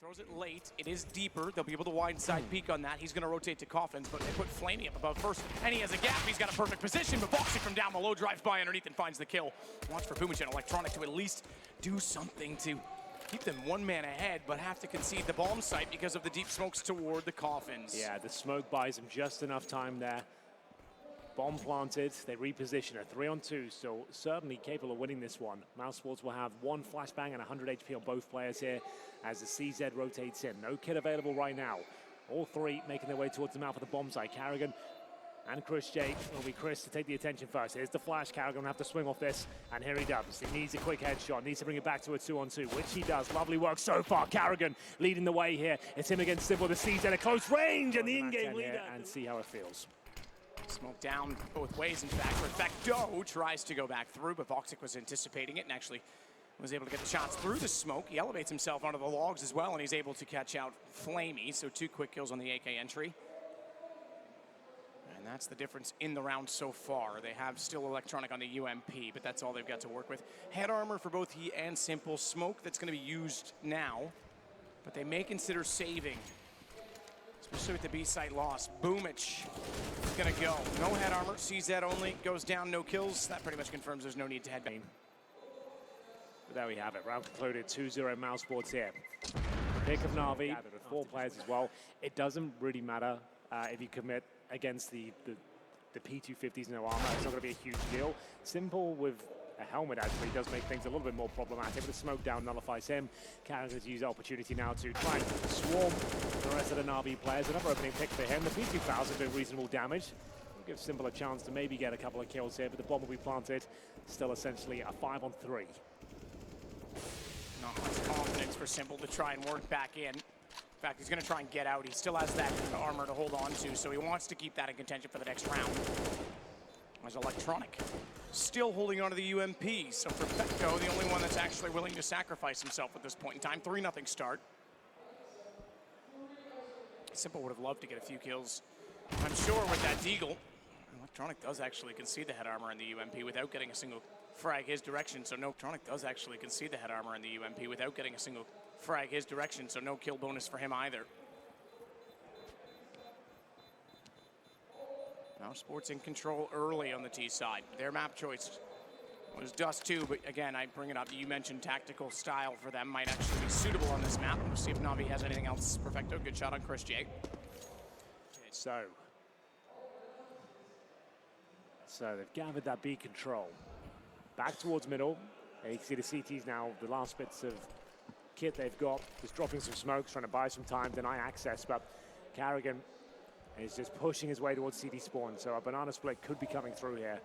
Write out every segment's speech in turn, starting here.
Throws it late. It is deeper. They'll be able to wide side peek on that. He's going to rotate to Coffins, but they put Flamey up above first, and he has a gap. He's got a perfect position, but Woxi from down below drives by underneath and finds the kill. Watch for Boomich and Electronic to at least do something to keep them one man ahead, but have to concede the bomb site because of the deep smokes toward the Coffins. Yeah, the smoke buys them just enough time there. Bomb planted, they reposition a 3-on-2, so certainly capable of winning this one. Mousesports will have one flashbang and 100 HP on both players here as the CZ rotates in. No kit available right now. All three making their way towards the mouth of the bomb site. Carrigan and Chris J. Will be Chris to take the attention first. Here's the flash. Carrigan will have to swing off this, and here he does. He needs a quick headshot, needs to bring it back to a 2-on-2, which he does. Lovely work so far. Carrigan leading the way here. It's him against Simple, the CZ at close range, and the in-game leader. And see how it feels. Smoke down both ways, in fact. Perfecto tries to go back through, but Woxi was anticipating it and actually was able to get the shots through the smoke. He elevates himself onto the logs as well, and he's able to catch out Flamey, so 2 quick kills on the AK entry. And that's the difference in the round so far. They have still Electronic on the UMP, but that's all they've got to work with. Head armor for both he and Simple. Smoke that's going to be used now, but they may consider saving, especially with the B site loss. Boomich is going to go. No head armor, CZ only, goes down, no kills. That pretty much confirms there's no need to headbang. But there we have it, round concluded, 2-0 Mousesports here. Pick of Navi, with 4 players as well. It doesn't really matter if you commit against the P250s no armor. It's not going to be a huge deal. Simple with a helmet actually does make things a little bit more problematic, but the smoke down nullifies him. Carrigan's use the opportunity now to try and swarm the rest of the Navi players. Another opening pick for him. The P2000 doing reasonable damage. Will give Simple a chance to maybe get a couple of kills here, but the bomb will be planted. Still essentially a 5-on-3. Not much confidence for Simple to try and work back in. In fact, he's going to try and get out. He still has that armor to hold on to, so he wants to keep that in contention for the next round. As Electronic still holding on to the UMP, so Perfecto, the only one that's actually willing to sacrifice himself at this point in time. 3-0 start. Simple would have loved to get a few kills, I'm sure, with that Deagle. Electronic does actually concede the head armor in the UMP without getting a single frag his direction, so no. Electronic does actually concede the head armor in the UMP without getting a single frag his direction, so no kill bonus for him either. Mousesports in control early on the T side. Their map choice was Dust 2, but again, I bring it up. You mentioned tactical style for them might actually be suitable on this map. We'll see if Navi has anything else. Perfecto, good shot on Chris J. So they've gathered that B control. Back towards middle. You can see the CTs now, the last bits of kit they've got, just dropping some smokes, trying to buy some time, deny access, but Carrigan is just pushing his way towards CD spawn, so a banana split could be coming through here.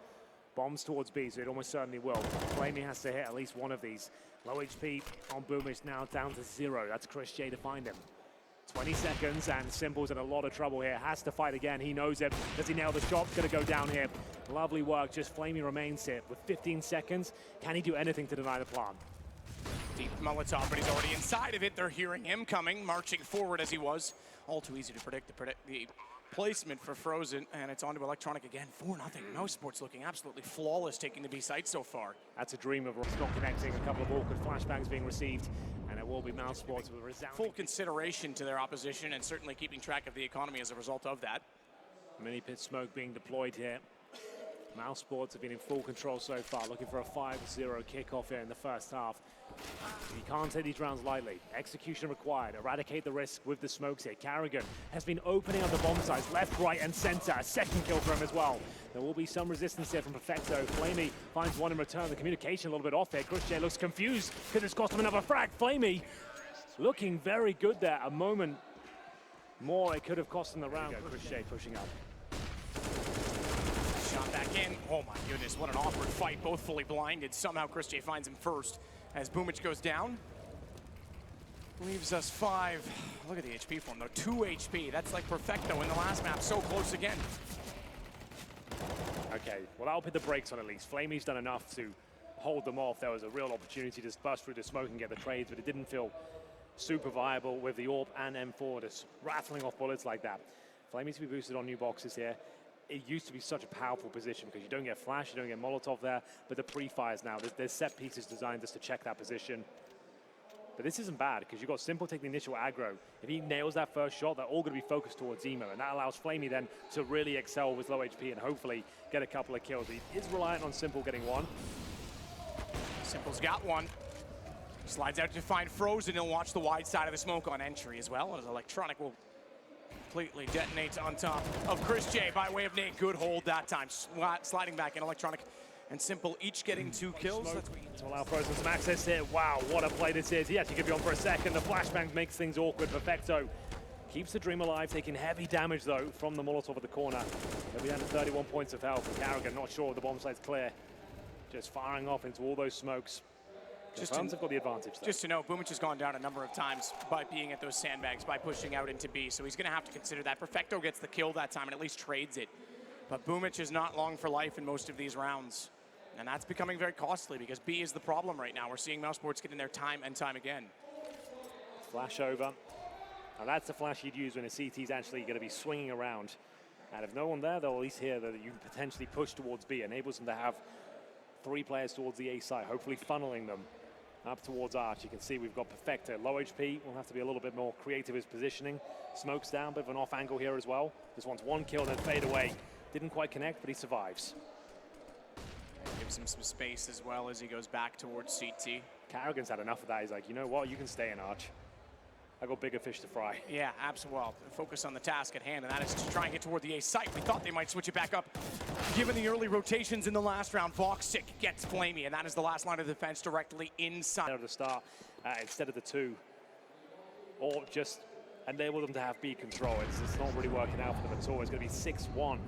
Bombs towards B, so it almost certainly will. Flamey has to hit at least one of these. Low HP on Boomich now down to 0. That's Chris J to find him. 20 seconds, and Simple's in a lot of trouble here. Has to fight again, he knows it. Does he nail the shot? Gonna go down here. Lovely work, just Flamey remains here. With 15 seconds, can he do anything to deny the plant? Deep Molotov, but he's already inside of it. They're hearing him coming, marching forward as he was. All too easy to predict the placement for Frozen, and it's on to Electronic again. 4-0. Mousesports looking absolutely flawless, taking the B site so far. That's a dream of not connecting. A couple of awkward flashbangs being received, and it will be Mousesports with a resounding full consideration to their opposition, and certainly keeping track of the economy as a result of that. Mini pit smoke being deployed here. Mousesports have been in full control so far, looking for a 5-0 kickoff here in the first half. You can't take these rounds lightly. Execution required. Eradicate the risk with the smokes here. Carrigan has been opening up the bomb sites left, right, and center. A second kill for him as well. There will be some resistance here from Perfecto. Flamey finds one in return. The communication a little bit off there. Chris J looks confused because it's cost him another frag. Flamey looking very good there. A moment more, it could have cost him the round. Chris J pushing up. Shot back in. Oh my goodness, what an awkward fight. Both fully blinded. Somehow Chris J finds him first as Boomich goes down. Leaves us 5. Look at the HP for him though. 2 HP. That's like Perfecto in the last map. So close again. Okay, well that'll put the brakes on at least. Flamey's done enough to hold them off. There was a real opportunity to bust through the smoke and get the trades, but it didn't feel super viable with the AWP and M4 just rattling off bullets like that. Flamey to be boosted on new boxes here. It used to be such a powerful position because you don't get flash, you don't get Molotov there, but the pre-fires now, there's set pieces designed just to check that position. But this isn't bad because you've got Simple take the initial aggro. If he nails that first shot, they're all going to be focused towards Emo, and that allows flamie then to really excel with low HP and hopefully get a couple of kills. He is reliant on Simple getting one. Simple's got one. Slides out to find Frozen. He'll watch the wide side of the smoke on entry as well, as Electronic will completely detonate on top of Chris J by way of Nate. Good hold that time. Sliding back in, Electronic and Simple each getting 2 kills. To allow Frozen some access here. Wow, what a play this is. He actually gives you on for a second. The flashbang makes things awkward. Perfecto keeps the Dream alive, taking heavy damage though from the Molotov at the corner. They'll be down to 31 points of health. And Carrigan not sure the bomb site's clear. Just firing off into all those smokes. The Suns have got the advantage though. Just to note, Boomich has gone down a number of times by being at those sandbags, by pushing out into B, so he's going to have to consider that. Perfecto gets the kill that time and at least trades it. But Boomich is not long for life in most of these rounds. And that's becoming very costly because B is the problem right now. We're seeing Mousesports get in there time and time again. Flash over. Now that's the flash you'd use when a CT is actually going to be swinging around. And if no one there, they'll at least hear that you can potentially push towards B. Enables them to have 3 players towards the A side, hopefully funneling them up towards Arch. You can see we've got Perfecto. Low HP, will have to be a little bit more creative with positioning. Smoke's down, bit of an off angle here as well. This one's 1 kill, then fade away. Didn't quite connect, but he survives. Gives him some space as well as he goes back towards CT. Carrigan's had enough of that. He's like, you know what, you can stay in Arch. I got bigger fish to fry. Yeah, absolutely. Well, focus on the task at hand, and that is to try and get toward the A site. We thought they might switch it back up. Given the early rotations in the last round, Woxi gets flamie, and that is the last line of defense directly inside. At the start, instead of the 2, or just enable them to have B control. It's not really working out for them at all. It's going to be 6-1.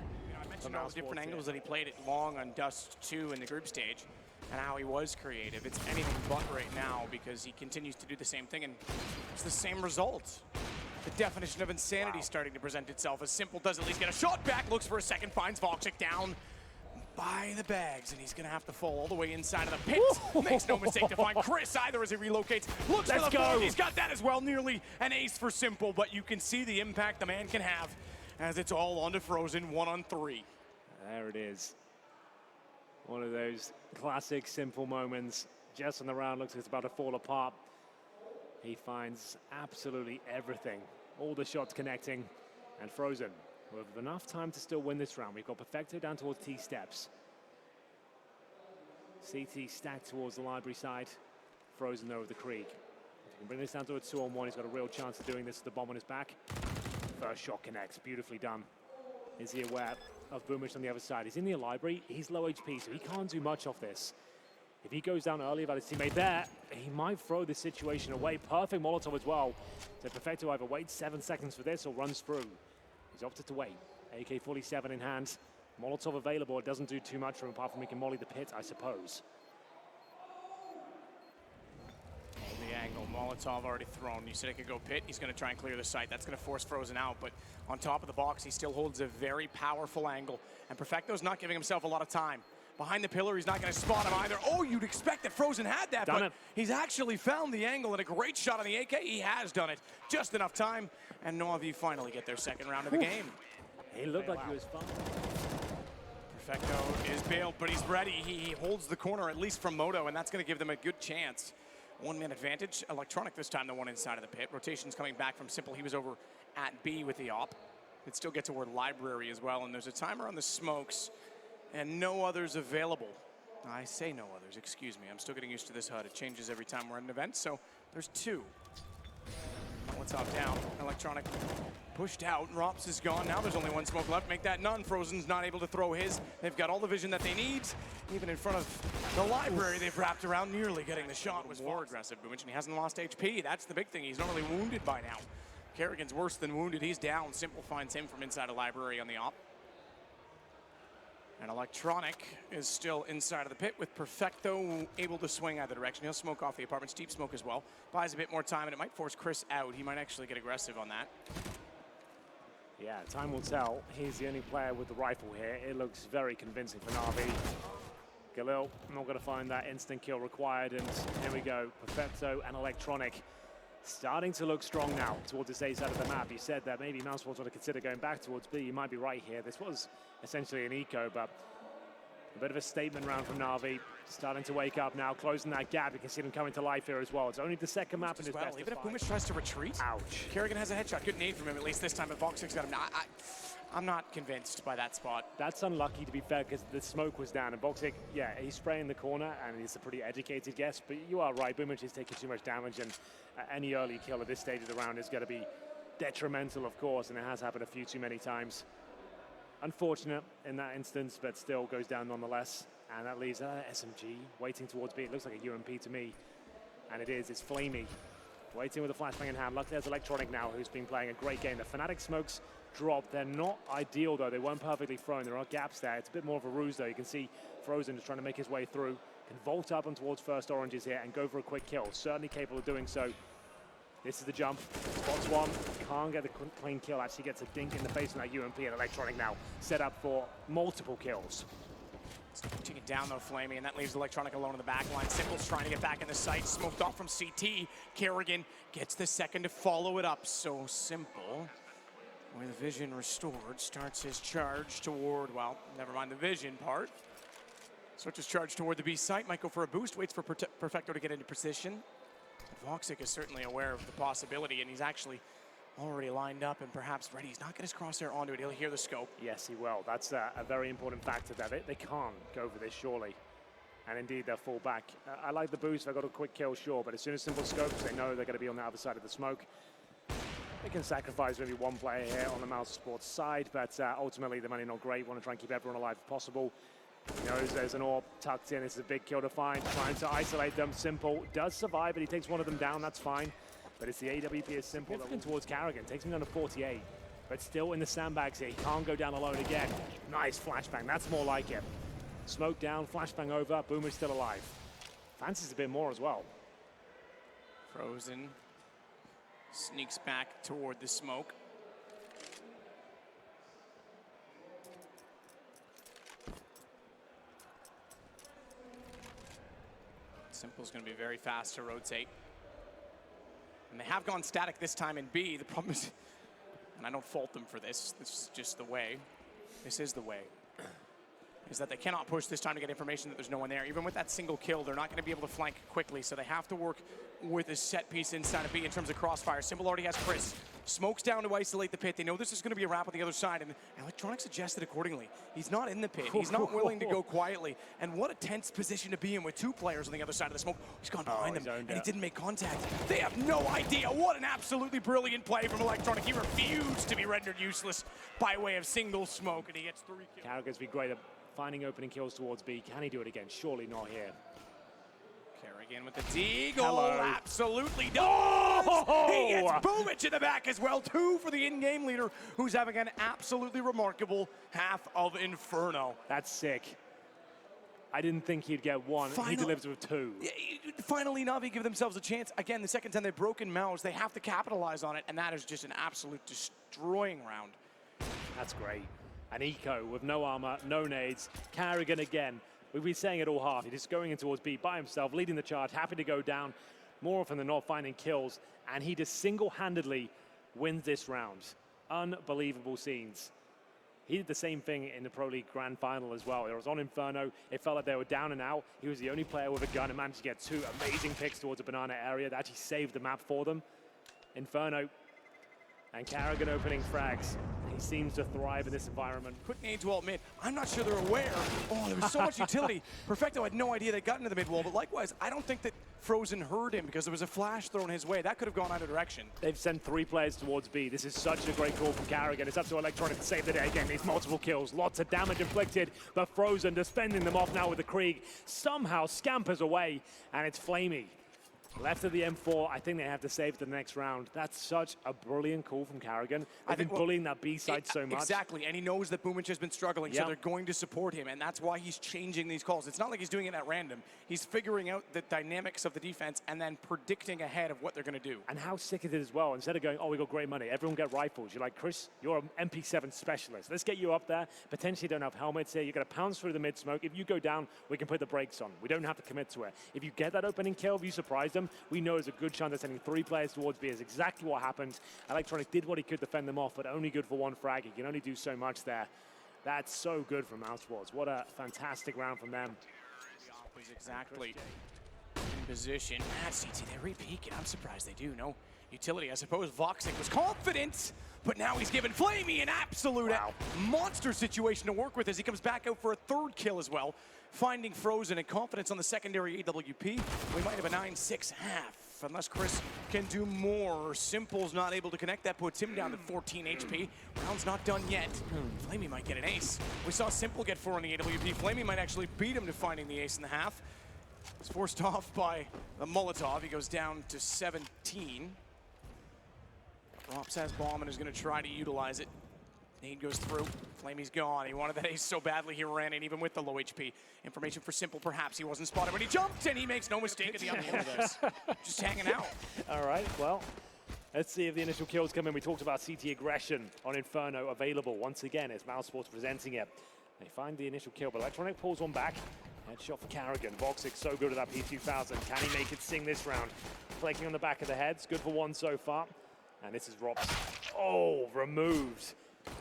I mentioned all the different angles that he played it long on Dust 2 in the group stage and how he was creative. It's anything but right now because he continues to do the same thing and it's the same result. The definition of insanity starting to present itself as Simple does at least get a shot back, looks for a second, finds Woxi down by the bags, and he's gonna have to fall all the way inside of the pit. Makes no mistake to find Chris either as he relocates. Looks for the board. He's got that as well, nearly an ace for Simple, but you can see the impact the man can have as it's all onto Frozen 1-on-3. There it is. One of those classic Simple moments. Just on the round, looks like it's about to fall apart. He finds absolutely everything. All the shots connecting, and Frozen with enough time to still win this round. We've got Perfecto down towards T steps. CT stacked towards the library side. Frozen over the creek. If he can bring this down to a 2-on-1, he's got a real chance of doing this with the bomb on his back. First shot connects, beautifully done. Is he aware of Boomich on the other side? He's in the library, he's low HP, so he can't do much off this. If he goes down early about his teammate there, he might throw this situation away. Perfect Molotov as well. So Perfecto either waits 7 seconds for this or runs through. He's opted to wait. AK-47 in hand. Molotov available. It doesn't do too much for him apart from he can molly the pit, I suppose. The angle, Molotov already thrown. You said it could go pit. He's going to try and clear the site. That's going to force Frozen out, but on top of the box, he still holds a very powerful angle. And Perfecto's not giving himself a lot of time. Behind the pillar, he's not going to spot him either. Oh, you'd expect that Frozen had that, but he's actually found the angle and a great shot on the AK. He has done it. Just enough time, and Navi finally get their second round of the game. He looked like he was fine. Perfecto is bailed, but he's ready. He holds the corner, at least from Moto, and that's going to give them a good chance. 1-man advantage. Electronic this time, the one inside of the pit. Rotation's coming back from Simple. He was over at B with the op. It still gets toward library as well, and there's a timer on the smokes, and no others available. I say no others, excuse me. I'm still getting used to this HUD. It changes every time we're at an event, so there's 2. Molotov down. Electronic pushed out. Rops is gone. Now there's only 1 smoke left. Make that none. Frozen's not able to throw his. They've got all the vision that they need. Even in front of the library, they've wrapped around, nearly getting the shot. Was more aggressive, Boomich, and he hasn't lost HP. That's the big thing. He's not really wounded by now. Carrigan's worse than wounded. He's down. Simple finds him from inside a library on the op. And Electronic is still inside of the pit with Perfecto able to swing either direction. He'll smoke off the apartment. Steep smoke as well. Buys a bit more time, and it might force Chris out. He might actually get aggressive on that. Yeah, time will tell. He's the only player with the rifle here. It looks very convincing for Navi. Galil not going to find that instant kill required, and here we go. Perfecto and Electronic starting to look strong now towards this A side of the map. You said that maybe Mousesports want to consider going back towards B. You might be right here. This was essentially an eco, but A bit of a statement round from Navi. Starting to wake up now, closing that gap. You can see them coming to life here as well. It's only the second map in his best. Even if Boomish tries to retreat. Ouch. Kerrigan has a headshot. Good nade from him, at least this time, but Woxi's got him. I'm not convinced by that spot. That's unlucky, to be fair, because the smoke was down. And Woxi, yeah, he's spraying the corner, and he's a pretty educated guess. But you are right, Boomish is taking too much damage, and any early kill at this stage of the round is going to be detrimental, of course, and it has happened a few too many times. Unfortunate in that instance, but still goes down nonetheless. And that leaves SMG waiting towards B. It looks like a UMP to me. And it is. It's Flamey waiting with a flashbang in hand. Luckily, there's Electronic now, who's been playing a great game. The Fnatic smokes dropped. They're not ideal, though. They weren't perfectly thrown. There are gaps there. It's a bit more of a ruse, though. You can see Frozen is trying to make his way through. Can vault up and towards first oranges here and go for a quick kill. Certainly capable of doing so. This is the jump. Spots one. Can't get the clean kill. Actually gets a dink in the face from that UMP, and Electronic now set up for multiple kills. Taking it down though, Flamey, and that leaves Electronic alone in the back line. Simple's trying to get back in the sight, smoked off from CT. Kerrigan gets the second to follow it up. So Simple, with vision restored, starts his charge toward, well, never mind the vision part. Starts his charge toward the B site, might go for a boost, waits for Perfecto to get into position. Woxi is certainly aware of the possibility, and he's actually already lined up and perhaps ready. He's not getting his crosshair onto it. He'll hear the scope. Yes, he will. That's a very important factor there. They can't go for this, surely. And indeed, they'll fall back. I like the boost. They got a quick kill, sure. But as soon as Simple scopes, they know they're going to be on the other side of the smoke. They can sacrifice maybe one player here on the Mousesports side. But ultimately, the money not great. Want to try and keep everyone alive if possible. He knows there's an AWP tucked in. This is a big kill to find. Trying to isolate them. Simple does survive, but he takes one of them down. That's fine. But it's the AWP is Simple. Looking towards Kerrigan. Takes him down to 48. But still in the sandbags here. He can't go down alone again. Nice flashbang. That's more like it. Smoke down. Flashbang over. Boomer's still alive. Fancies a bit more as well. Frozen sneaks back toward the smoke. Simple's going to be very fast to rotate. And they have gone static this time in B. The problem is, and I don't fault them for this, this is just the way. This is the way. Is that they cannot push this time to get information that there's no one there. Even with that single kill, they're not going to be able to flank quickly, so they have to work with a set piece inside of B in terms of crossfire. Simple already has Chris. Smokes down to isolate the pit. They know this is going to be a wrap on the other side, and Electronic suggested accordingly. He's not in the pit. He's not willing to go quietly. And what a tense position to be in with two players on the other side of the smoke. He's gone behind them, and he didn't make contact. They have no idea. What an absolutely brilliant play from Electronic. He refused to be rendered useless by way of single smoke, and he gets 3 kills. Kerrigan's been great at finding opening kills towards B. Can he do it again? Surely not here. Kerrigan with the deagle. Hello. Absolutely does. Oh! He gets Boomich in the back as well. 2 for the in-game leader, who's having an absolutely remarkable half of Inferno. That's sick. I didn't think he'd get 1. He delivers with 2. Finally, Navi give themselves a chance. Again, the second time they've broken Mouse, they have to capitalize on it, and that is just an absolute destroying round. That's great. An eco with no armor, no nades. Kerrigan again. We've been saying it all half. He's just going in towards B by himself, leading the charge, happy to go down. More often than not, finding kills. And he just single-handedly wins this round. Unbelievable scenes. He did the same thing in the Pro League Grand Final as well. It was on Inferno. It felt like they were down and out. He was the only player with a gun and managed to get 2 amazing picks towards the banana area that actually saved the map for them. Inferno and Kerrigan opening frags. He seems to thrive in this environment. Quick nade to alt mid. I'm not sure they're aware. Oh, there was so much utility. Perfecto had no idea they got into the mid wall, but likewise, I don't think that Frozen heard him because there was a flash thrown his way. That could have gone either direction. They've sent 3 players towards B. This is such a great call from Kerrigan. It's up to Electronic to save the day again. These multiple kills, lots of damage inflicted, but Frozen just fending them off now with the Krieg. Somehow scampers away, and it's Flamey. Left of the M4, I think they have to save the next round. That's such a brilliant call from Kerrigan. They've been bullying that B side so much. Exactly, and he knows that Boomich has been struggling, so they're going to support him, and that's why he's changing these calls. It's not like he's doing it at random. He's figuring out the dynamics of the defense and then predicting ahead of what they're going to do. And how sick it is as well. Instead of going, oh, we got great money, everyone get rifles. You're like, Chris, you're an MP7 specialist. Let's get you up there. Potentially don't have helmets here. You're going to pounce through the mid smoke. If you go down, we can put the brakes on. We don't have to commit to it. If you get that opening kill, if you surprise them, we know there's a good chance of sending 3 players towards B. Is exactly what happened. Electronic did what he could to fend them off, but only good for 1 frag. He can only do so much there. That's so good from Mousesports. What a fantastic round from them. Was exactly in position. CT, they re-peek it. I'm surprised they do. No utility. I suppose Woxi was confident, but now he's given Flamey an absolute monster situation to work with as he comes back out for a third kill as well. Finding Frozen and confidence on the secondary AWP. We might have a 9-6 half, unless Chris can do more. S1MPLE's not able to connect. That puts him down to 14 HP. Round's not done yet. Flamey might get an ace. We saw S1MPLE get 4 on the AWP. Flamey might actually beat him to finding the ace in the half. He's forced off by the Molotov. He goes down to 17. Rops has bomb and is going to try to utilize it. Nade goes through. Flamey's gone. He wanted that ace so badly he ran in even with the low HP. Information for S1MPLE, perhaps he wasn't spotted, but he jumped and he makes no mistake at the other end of this. Just hanging out. All right, well, let's see if the initial kills come in. We talked about CT aggression on Inferno available once again as Mousesports presenting it. They find the initial kill, but Electronic pulls one back. Headshot for Carrigan. Woxi so good at that P2000. Can he make it sing this round? Flaking on the back of the heads. Good for one so far. And this is Rops. Oh, removed.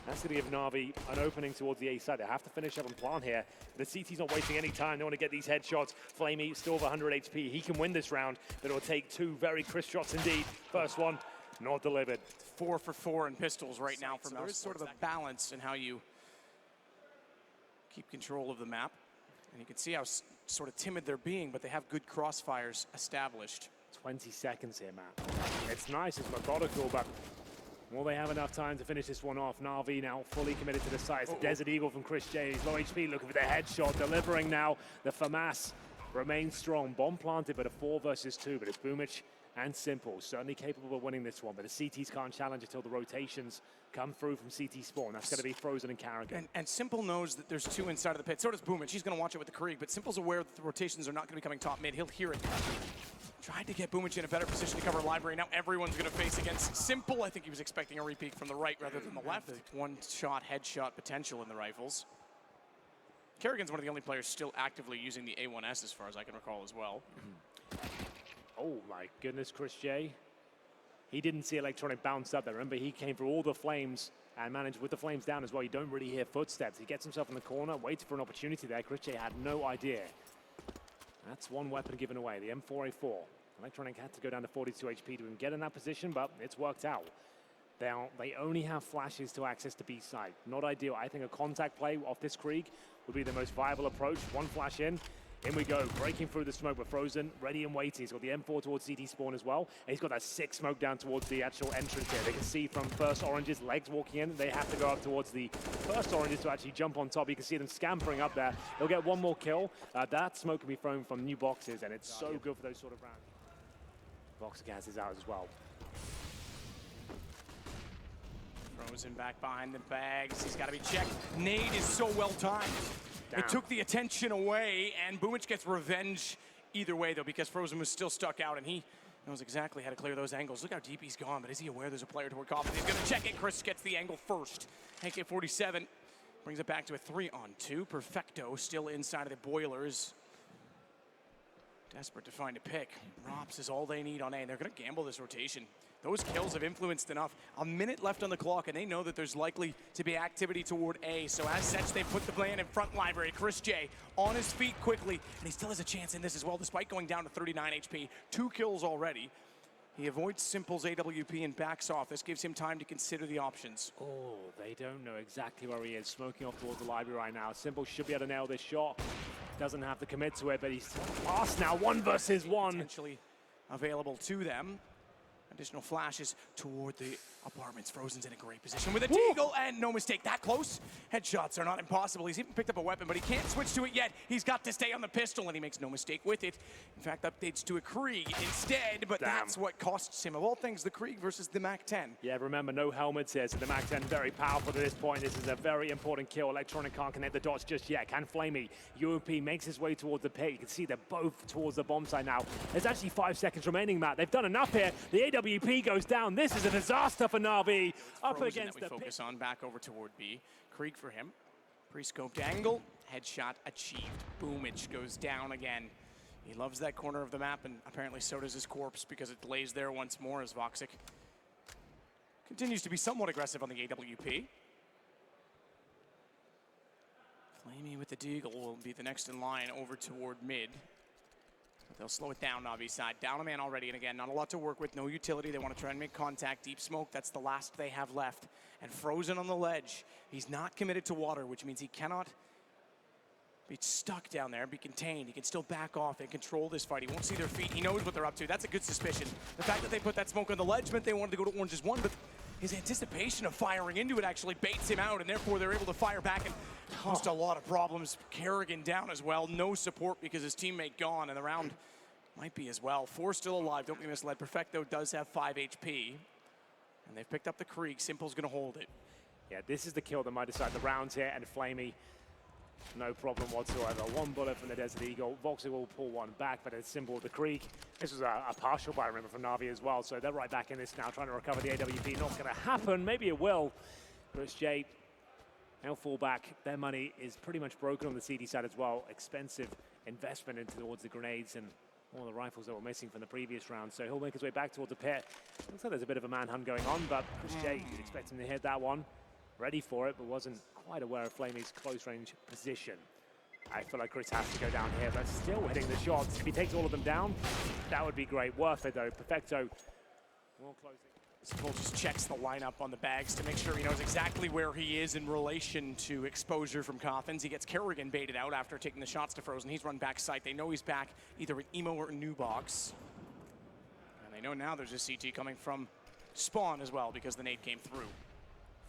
That's going to give Navi an opening towards the A side. They have to finish up and plant here. The CT's not wasting any time. They want to get these headshots. Flamey still over 100 HP. He can win this round, but it'll take 2 very crisp shots indeed. First one, not delivered. 4 for 4 in pistols right now from Mousesports. There is sort of a balance in how you keep control of the map. And you can see how sort of timid they're being, but they have good crossfires established. 20 seconds here, Matt. It's nice, it's methodical, but will they have enough time to finish this one off? Navi now fully committed to the side. It's the Desert Eagle from Chris J. He's low HP, looking for the headshot, delivering now. The FAMAS remains strong. Bomb planted, but a 4 versus 2, but it's Boomich and S1MPLE. Certainly capable of winning this one, but the CTs can't challenge until the rotations come through from CT spawn. That's going to be Frozen and Carrigan. And S1MPLE knows that there's 2 inside of the pit. So does Boomich. He's going to watch it with the Krieg, but S1MPLE's aware that the rotations are not going to be coming top mid. He'll hear it. Tried to get Boomich in a better position to cover library. Now everyone's going to face against S1MPLE. I think he was expecting a repeat from the right rather than the left. 1-shot headshot potential in the rifles. Carrigan's one of the only players still actively using the A1S as far as I can recall as well. Oh my goodness, Chris J. He didn't see Electronic bounce up there. Remember, he came through all the flames and managed with the flames down as well. You don't really hear footsteps. He gets himself in the corner, waits for an opportunity there. Chris J had no idea. That's one weapon given away, the M4A4. Electronic had to go down to 42 HP to even get in that position, but it's worked out. They only have flashes to access the B side. Not ideal. I think a contact play off this Krieg would be the most viable approach. One flash in we go, breaking through the smoke, but Frozen, ready and waiting. He's got the M4 towards CT spawn as well, and he's got that 6 smoke down towards the actual entrance here. They can see from first Orange's legs walking in, they have to go up towards the first Oranges to actually jump on top. You can see them scampering up there. They'll get one more kill. That smoke can be thrown from new boxes, and it's so good for those sort of rounds. Woxi gas is out as well. Frozen back behind the bags. He's got to be checked. Nade is so well timed. It took the attention away, and Boomich gets revenge either way, though, because Frozen was still stuck out, and he knows exactly how to clear those angles. Look how deep he's gone, but is he aware there's a player to work off? He's going to check it. Chris gets the angle first. AK-47 brings it back to a 3-on-2. Perfecto still inside of the boilers. Desperate to find a pick. Rops is all they need on A, and they're going to gamble this rotation. Those kills have influenced enough. A minute left on the clock, and they know that there's likely to be activity toward A. So as such, they put the plan in front library. Chris J on his feet quickly, and he still has a chance in this as well, despite going down to 39 HP. 2 kills already. He avoids S1MPLE's AWP and backs off. This gives him time to consider the options. Oh, they don't know exactly where he is. Smoking off towards the library right now. S1MPLE should be able to nail this shot. Doesn't have to commit to it, but he's fast now. 1 versus 1. Potentially available to them. Additional flashes toward the apartments. Frozen's in a great position with a deagle, and no mistake, that close. Headshots are not impossible. He's even picked up a weapon, but he can't switch to it yet. He's got to stay on the pistol, and he makes no mistake with it. In fact, updates to a Krieg instead, but that's what costs him. Of all things, the Krieg versus the MAC-10. Yeah, remember, no helmets here, so the MAC-10 very powerful at this point. This is a very important kill. Electronic can't connect the dots just yet. Can Flamey. UMP makes his way towards the pit. You can see they're both towards the bomb site now. There's actually 5 seconds remaining, Matt. They've done enough here. The AWP goes down. This is a disaster for Navi. Up against the focus on back over toward B. Krieg for him. Pre-scoped angle. Headshot achieved. Boomich goes down again. He loves that corner of the map, and apparently so does his corpse because it lays there once more as Woxi continues to be somewhat aggressive on the AWP. Flamey with the Deagle will be the next in line over toward mid. But they'll slow it down, Navi's side. Down a man already, and again, not a lot to work with, no utility. They want to try and make contact. Deep smoke, that's the last they have left. And Frozen on the ledge. He's not committed to water, which means he cannot be stuck down there, be contained. He can still back off and control this fight. He won't see their feet. He knows what they're up to. That's a good suspicion. The fact that they put that smoke on the ledge meant they wanted to go to Orange's one, but his anticipation of firing into it actually baits him out, and therefore they're able to fire back and caused a lot of problems. Kerrigan down as well. No support because his teammate gone, and the round might be as well. 4 still alive. Don't be misled. Perfecto does have 5 HP, and they've picked up the Krieg. Simple's going to hold it. Yeah, this is the kill that might decide the rounds here, and Flamey, no problem whatsoever. 1 bullet from the Desert Eagle. Woxi will pull one back, but it's Simple with the Krieg. This was a partial buy, remember, from Navi as well, so they're right back in this now, trying to recover the AWP. Not going to happen. Maybe it will. Chris J, they'll fall back. Their money is pretty much broken on the CD side as well. Expensive investment into towards the grenades and all the rifles that were missing from the previous round. So he'll make his way back towards the pit. Looks like there's a bit of a manhunt going on, but Chris J is expecting to hit that one. Ready for it, but wasn't quite aware of Flamey's close range position. I feel like Chris has to go down here, but still hitting the shots. If he takes all of them down, that would be great. Worth it though. Perfecto. Well closing. Simple just checks the lineup on the bags to make sure he knows exactly where he is in relation to exposure from Coffins. He gets Kerrigan baited out after taking the shots to Frozen. He's run back site. They know he's back either at Emo or New Box. And they know now there's a CT coming from Spawn as well because the nade came through.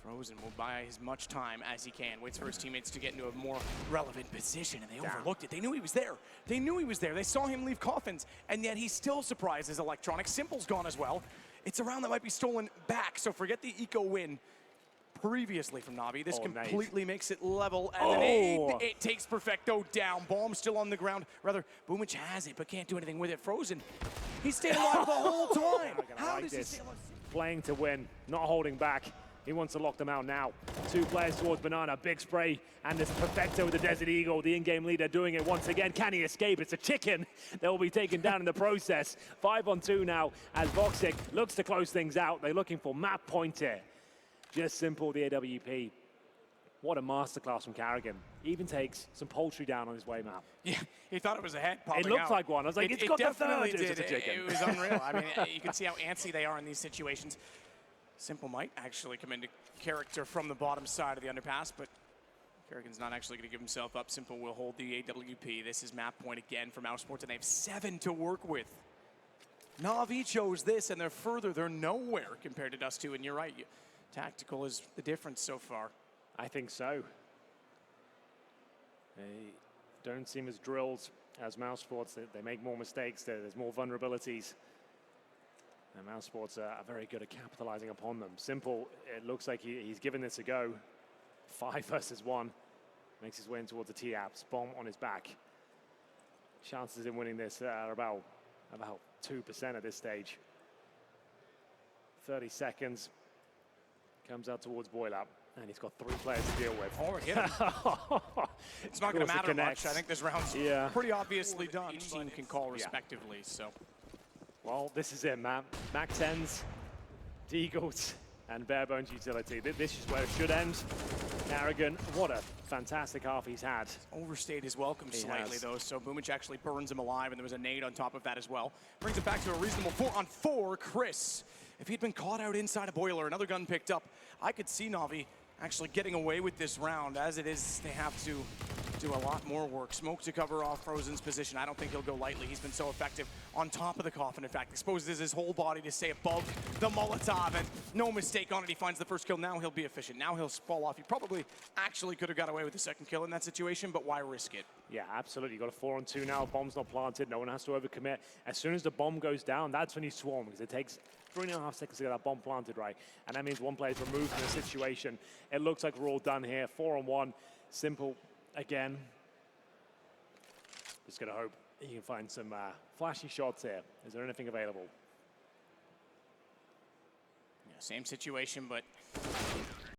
Frozen will buy as much time as he can. Waits for his teammates to get into a more relevant position, and they overlooked it. They knew he was there. They knew he was there. They saw him leave Coffins, and yet he still surprises Electronic. Simple's gone as well. It's a round that might be stolen back, so forget the eco win previously from Navi. This completely makes it level, and it takes Perfecto down. Bomb still on the ground. Rather, Boomich has it, but can't do anything with it. Frozen, he stayed alive the whole time. How does he stay alive? Playing to win, not holding back. He wants to lock them out now. 2 players towards Banana, big spray, and there's Perfecto with the Desert Eagle, the in-game leader, doing it once again. Can he escape? It's a chicken that will be taken down in the process. 5-on-2 now as Woxi looks to close things out. They're looking for map point here. Just Simple, the AWP. What a masterclass from Kerrigan. Even takes some poultry down on his way map. Yeah, he thought it was a head popping out. It looked like one. I was like, it's got the third. Did. It was unreal. I mean, you can see how antsy they are in these situations. Simple might actually come into character from the bottom side of the underpass, but Kerrigan's not actually going to give himself up. Simple will hold the AWP. This is map point again for Mousesports, and they have 7 to work with. Navi chose this, and they're nowhere compared to Dust 2, and you're right. Tactical is the difference so far. I think so. They don't seem as drilled as Mousesports. They make more mistakes. There's more vulnerabilities. And Mousesports are very good at capitalizing upon them. Simple, it looks like he's given this a go. 5 versus 1. Makes his way in towards the T-Apps. Bomb on his back. Chances in winning this are about 2% at this stage. 30 seconds. Comes out towards Boiler. And he's got 3 players to deal with. Oh, hit him. It's not going to matter much. I think this round's pretty obviously done. Each team can call respectively, so... Well, this is it, man. Mac 10s, Deagles, and bare bones utility. This is where it should end. Kerrigan, what a fantastic half he's had. Overstayed his welcome slightly, though, so Boomich actually burns him alive, and there was a nade on top of that as well. Brings it back to a reasonable 4-on-4. Chris, if he'd been caught out inside a boiler, another gun picked up, I could see Navi actually getting away with this round. As it is, they have to do a lot more work. Smoke to cover off Frozen's position. I don't think he'll go lightly. He's been so effective on top of the coffin. In fact, exposes his whole body to stay above the Molotov, and no mistake on it. He finds the first kill. Now he'll be efficient. Now he'll fall off. He probably actually could have got away with the second kill in that situation, but why risk it? Yeah, absolutely. You got a 4-on-2 now. Bomb's not planted. No one has to overcommit. As soon as the bomb goes down, that's when you swarm, because it takes 3.5 seconds to get that bomb planted right. And that means one player is removed from the situation. It looks like we're all done here. 4-on-1. Simple again. Just going to hope he can find some flashy shots here. Is there anything available? Yeah, same situation, but